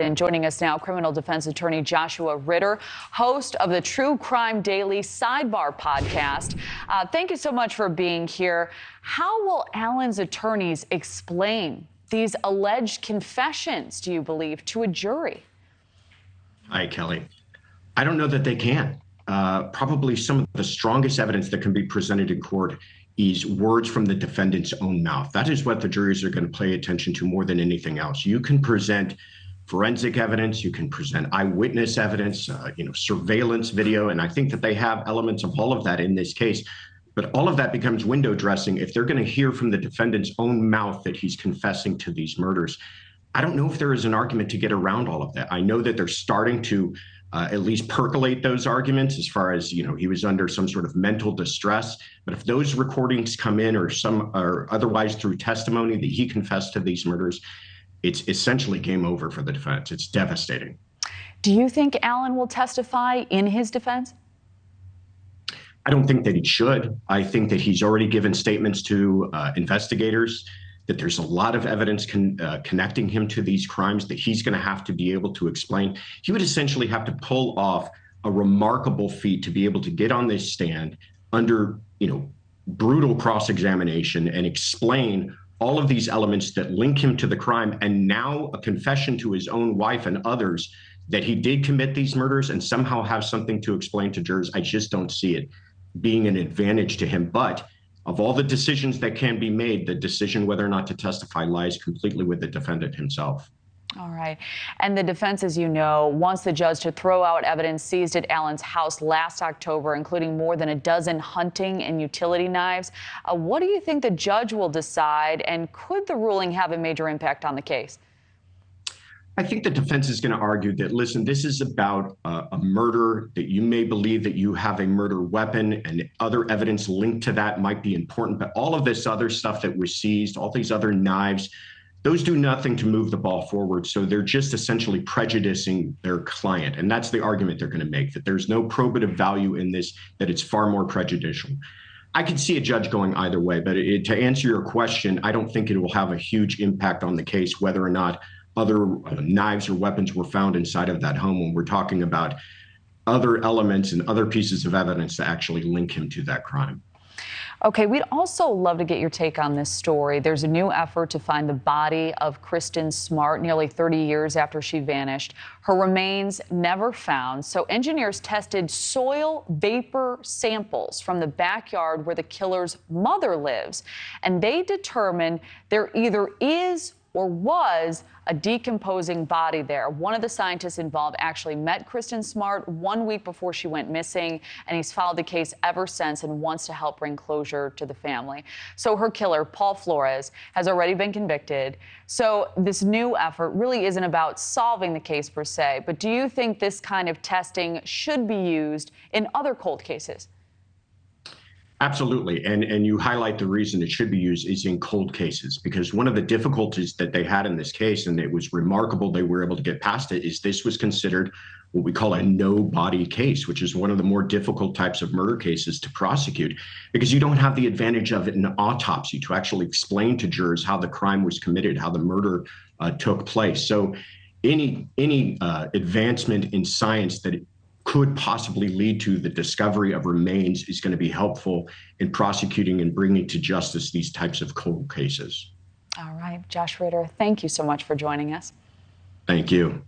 And joining us now, criminal defense attorney Joshua Ritter, host of the True Crime Daily Sidebar podcast. Thank you so much for being here. How will Alan's attorneys explain these alleged confessions, do you believe, to a jury? Hi, Kelly. I don't know that they can. Probably some of the strongest evidence that can be presented in court is words from the defendant's own mouth. That is what the juries are going to pay attention to more than anything else. You can present forensic evidence, you can present eyewitness evidence, surveillance video, and I think that they have elements of all of that in this case. But all of that becomes window dressing if they're going to hear from the defendant's own mouth that he's confessing to these murders. I don't know if there is an argument to get around all of that. I know that they're starting to at least percolate those arguments as far as, he was under some sort of mental distress. But if those recordings come in or otherwise through testimony that he confessed to these murders, it's essentially game over for the defense. It's devastating. Do you think Alan will testify in his defense? I don't think that he should. I think that he's already given statements to investigators that there's a lot of evidence connecting him to these crimes that he's going to have to be able to explain. He would essentially have to pull off a remarkable feat to be able to get on this stand under, brutal cross-examination and explain all of these elements that link him to the crime, and now a confession to his own wife and others that he did commit these murders and somehow have something to explain to jurors. I just don't see it being an advantage to him. But of all the decisions that can be made, the decision whether or not to testify lies completely with the defendant himself. All right. And the defense, as you know, wants the judge to throw out evidence seized at Alan's house last October, including more than a dozen hunting and utility knives. What do you think the judge will decide, and could the ruling have a major impact on the case? I think the defense is going to argue that, listen, this is about a murder, that you may believe that you have a murder weapon and other evidence linked to that might be important. But all of this other stuff that was seized, all these other knives, those do nothing to move the ball forward. So they're just essentially prejudicing their client. And that's the argument they're going to make, that there's no probative value in this, that it's far more prejudicial. I could see a judge going either way, but to answer your question, I don't think it will have a huge impact on the case, whether or not other knives or weapons were found inside of that home, when we're talking about other elements and other pieces of evidence that actually link him to that crime. Okay, we'd also love to get your take on this story. There's a new effort to find the body of Kristen Smart nearly 30 years after she vanished. Her remains never found, so engineers tested soil vapor samples from the backyard where the killer's mother lives, and they determined there either is or was a decomposing body there. One of the scientists involved actually met Kristen Smart 1 week before she went missing, and he's followed the case ever since and wants to help bring closure to the family. So her killer, Paul Flores, has already been convicted. So this new effort really isn't about solving the case per se, but do you think this kind of testing should be used in other cold cases? Absolutely. And you highlight the reason it should be used is in cold cases, because one of the difficulties that they had in this case, and it was remarkable they were able to get past it, is this was considered what we call a no-body case, which is one of the more difficult types of murder cases to prosecute, because you don't have the advantage of an autopsy to actually explain to jurors how the crime was committed, how the murder took place. So any advancement in science that could possibly lead to the discovery of remains is going to be helpful in prosecuting and bringing to justice these types of cold cases. All right, Josh Ritter, thank you so much for joining us. Thank you.